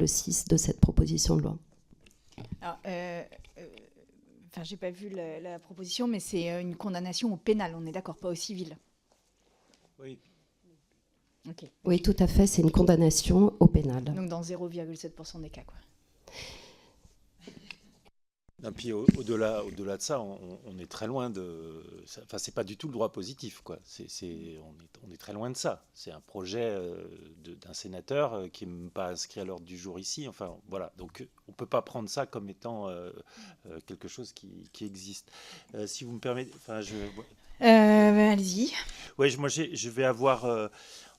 6 de cette proposition de loi. Alors, j'ai pas vu la proposition, mais c'est une condamnation au pénal, on est d'accord, pas au civil. Oui. Okay. Oui, tout à fait, c'est une condamnation au pénal. Donc dans 0,7% des cas, quoi. Et puis au-delà de ça, on est très loin de. Enfin, c'est pas du tout le droit positif, quoi. On est très loin de ça. C'est un projet d'un sénateur qui n'est pas inscrit à l'ordre du jour ici. Enfin, voilà. Donc, on peut pas prendre ça comme étant quelque chose qui existe. Si vous me permettez, enfin, Allez-y. Oui, je vais avoir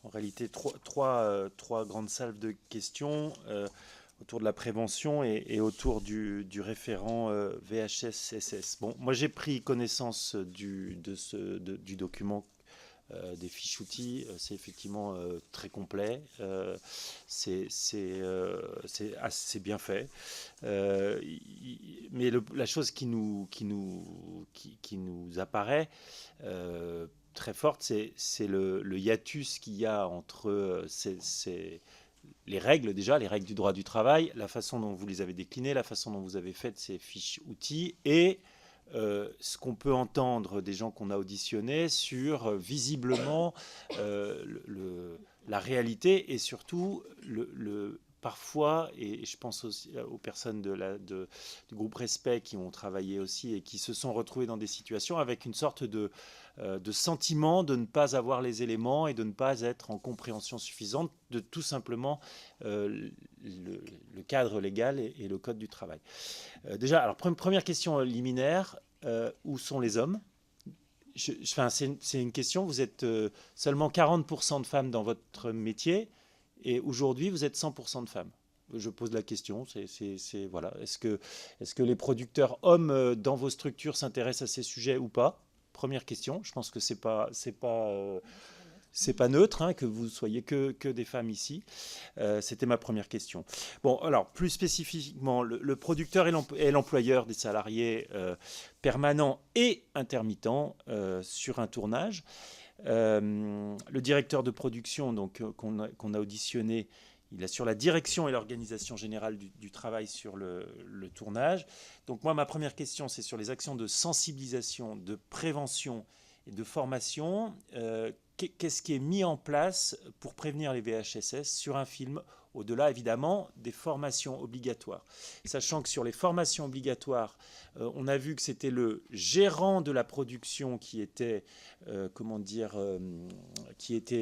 en réalité trois grandes salves de questions. Autour de la prévention et autour du référent VHS-SS. Bon, moi j'ai pris connaissance du document des fiches outils. C'est effectivement très complet. C'est assez bien fait. Mais la chose qui nous apparaît très forte, c'est le hiatus qu'il y a entre les règles, déjà, les règles du droit du travail, la façon dont vous les avez déclinées, la façon dont vous avez fait ces fiches outils et ce qu'on peut entendre des gens qu'on a auditionnés sur visiblement la réalité et surtout parfois, et je pense aussi aux personnes du groupe Respect qui ont travaillé aussi et qui se sont retrouvées dans des situations avec une sorte de sentiment de ne pas avoir les éléments et de ne pas être en compréhension suffisante de tout simplement le cadre légal et le code du travail. Déjà, alors première question liminaire, où sont les hommes ? C'est une question, vous êtes seulement 40% de femmes dans votre métier et aujourd'hui vous êtes 100% de femmes. Je pose la question, voilà. Est-ce que les producteurs hommes dans vos structures s'intéressent à ces sujets ou pas ? Première question. Je pense que c'est pas neutre hein, que vous soyez que des femmes ici. C'était ma première question. Bon, alors plus spécifiquement, le producteur et l'employeur des salariés permanents et intermittents sur un tournage. Le directeur de production, donc qu'on a auditionné, il assure la direction et l'organisation générale du travail sur le tournage. Donc moi, ma première question, c'est sur les actions de sensibilisation, de prévention et de formation. Qu'est-ce qui est mis en place pour prévenir les VHSS sur un film, au-delà évidemment des formations obligatoires. Sachant que sur les formations obligatoires, on a vu que c'était le gérant de la production qui était,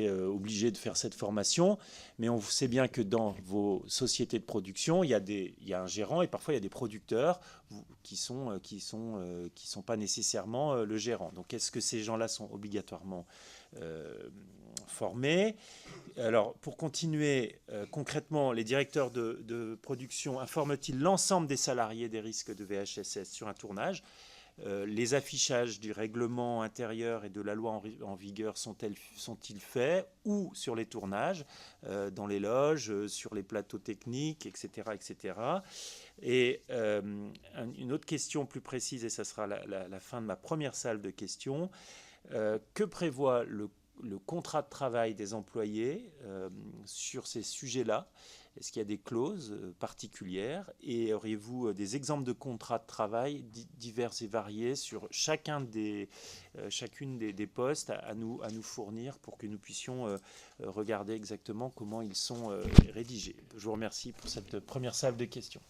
obligé de faire cette formation. Mais on sait bien que dans vos sociétés de production, il y a un gérant et parfois il y a des producteurs qui sont pas nécessairement le gérant. Donc est-ce que ces gens-là sont obligatoirement formés? Alors, pour continuer, concrètement, les directeurs de production informent-ils l'ensemble des salariés des risques de VHSS sur un tournage? Les affichages du règlement intérieur et de la loi en vigueur sont-ils faits? Ou sur les tournages, dans les loges, sur les plateaux techniques, etc. etc. Et une autre question plus précise, et ça sera la fin de ma première salle de questions. Que prévoit le contrat de travail des employés sur ces sujets-là? Est-ce qu'il y a des clauses particulières? Et auriez-vous des exemples de contrats de travail divers et variés sur chacune des postes à nous fournir pour que nous puissions regarder exactement comment ils sont rédigés? Je vous remercie pour cette première salve de questions.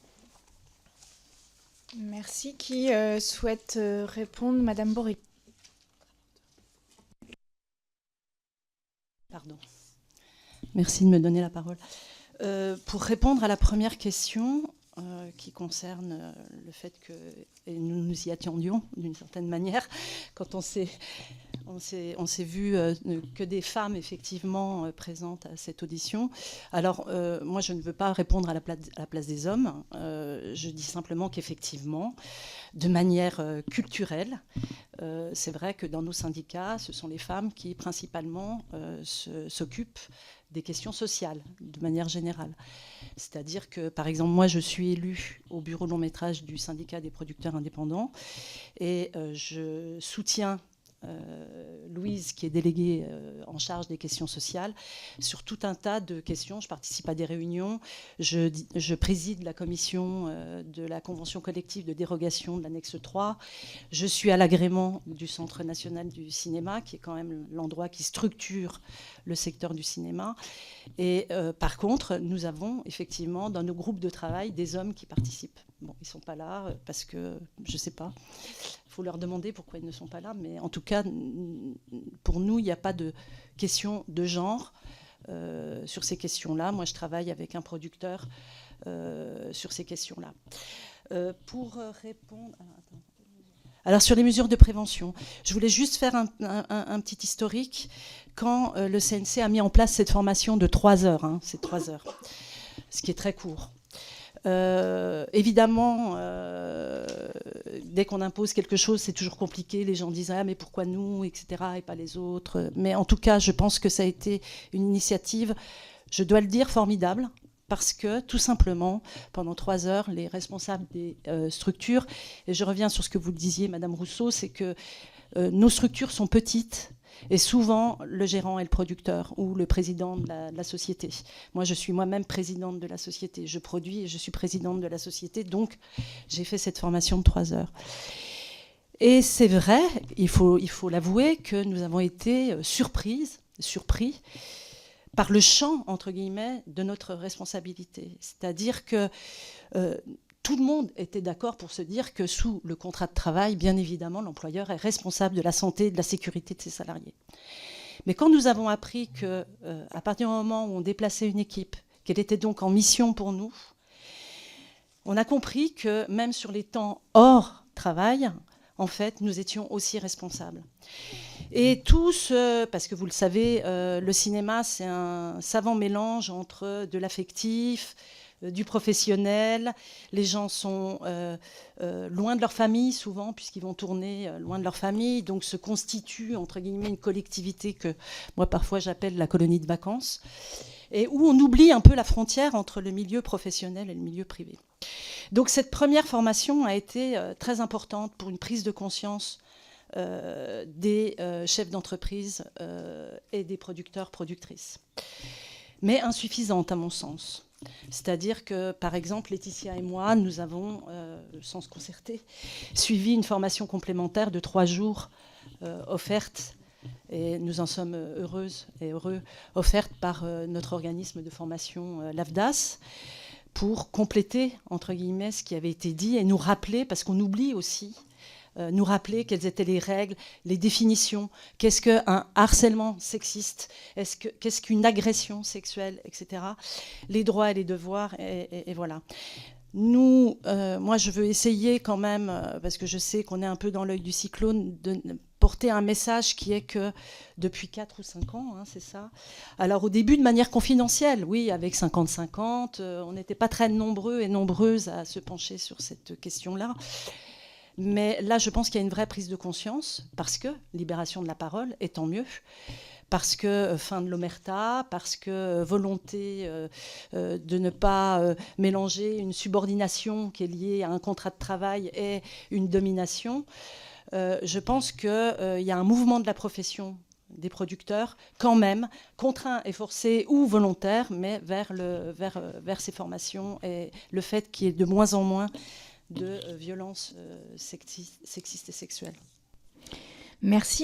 Merci. Qui souhaite répondre? Madame Bory. Pardon. Merci de me donner la parole. Pour répondre à la première question qui concerne le fait que et nous y attendions d'une certaine manière, quand on s'est vu que des femmes effectivement présentes à cette audition. Alors moi je ne veux pas répondre à la place des hommes, je dis simplement qu'effectivement, de manière culturelle, c'est vrai que dans nos syndicats, ce sont les femmes qui principalement s'occupent des questions sociales, de manière générale. C'est-à-dire que, par exemple, moi, je suis élue au bureau de long métrage du syndicat des producteurs indépendants et je soutiens Louise, qui est déléguée en charge des questions sociales, sur tout un tas de questions. Je participe à des réunions, je préside la commission de la convention collective de dérogation de l'annexe 3, je suis à l'agrément du Centre national du cinéma, qui est quand même l'endroit qui structure le secteur du cinéma. Et par contre, nous avons effectivement dans nos groupes de travail des hommes qui participent. Bon, ils ne sont pas là parce que, je ne sais pas, il faut leur demander pourquoi ils ne sont pas là, mais en tout cas, pour nous, il n'y a pas de question de genre sur ces questions-là. Moi, je travaille avec un producteur sur ces questions-là. Pour répondre... Alors, sur les mesures de prévention, je voulais juste faire un petit historique. Quand le CNC a mis en place cette formation de 3 heures, c'est 3 heures, ce qui est très court. Évidemment, dès qu'on impose quelque chose, c'est toujours compliqué. Les gens disent « Ah, mais pourquoi nous ?» etc. et pas les autres. Mais en tout cas, je pense que ça a été une initiative, je dois le dire, formidable. Parce que, tout simplement, pendant 3 heures, les responsables des structures, et je reviens sur ce que vous disiez, Madame Rousseau, c'est que nos structures sont petites, et souvent, le gérant est le producteur ou le président de la société. Moi, je suis moi-même présidente de la société. Je produis et je suis présidente de la société. Donc, j'ai fait cette formation de 3 heures. Et c'est vrai, il faut l'avouer, que nous avons été surpris par le champ, entre guillemets, de notre responsabilité. C'est-à-dire que tout le monde était d'accord pour se dire que sous le contrat de travail, bien évidemment, l'employeur est responsable de la santé et de la sécurité de ses salariés. Mais quand nous avons appris qu'à partir du moment où on déplaçait une équipe, qu'elle était donc en mission pour nous, on a compris que même sur les temps hors travail, en fait, nous étions aussi responsables. Et tous, parce que vous le savez, le cinéma, c'est un savant mélange entre de l'affectif, du professionnel. Les gens sont loin de leur famille, souvent, puisqu'ils vont tourner loin de leur famille, donc se constitue, entre guillemets, une collectivité que moi, parfois, j'appelle la colonie de vacances, et où on oublie un peu la frontière entre le milieu professionnel et le milieu privé. Donc cette première formation a été très importante pour une prise de conscience des chefs d'entreprise et des producteurs, productrices. Mais insuffisante à mon sens. C'est-à-dire que, par exemple, Laetitia et moi, nous avons, sans se concerter, suivi une formation complémentaire de 3 jours offerte, et nous en sommes heureuses et heureux, offerte par notre organisme de formation, l'AFDAS, pour compléter, entre guillemets, ce qui avait été dit et nous rappeler, parce qu'on oublie aussi, nous rappeler quelles étaient les règles, les définitions, qu'est-ce qu'un harcèlement sexiste, qu'est-ce qu'une agression sexuelle, etc. Les droits et les devoirs, et voilà. Nous, moi, je veux essayer quand même, parce que je sais qu'on est un peu dans l'œil du cyclone, de porter un message qui est que depuis 4 ou 5 ans, c'est ça. Alors au début de manière confidentielle, oui, avec 50-50, on n'était pas très nombreux et nombreuses à se pencher sur cette question-là. Mais là, je pense qu'il y a une vraie prise de conscience, parce que libération de la parole, et tant mieux, parce que fin de l'omerta, parce que volonté de ne pas mélanger une subordination qui est liée à un contrat de travail et une domination. Je pense qu'il y a un mouvement de la profession des producteurs, quand même, contraints et forcés ou volontaires, mais vers ces formations et le fait qu'il y ait de moins en moins de violences sexistes et sexuelles. Merci.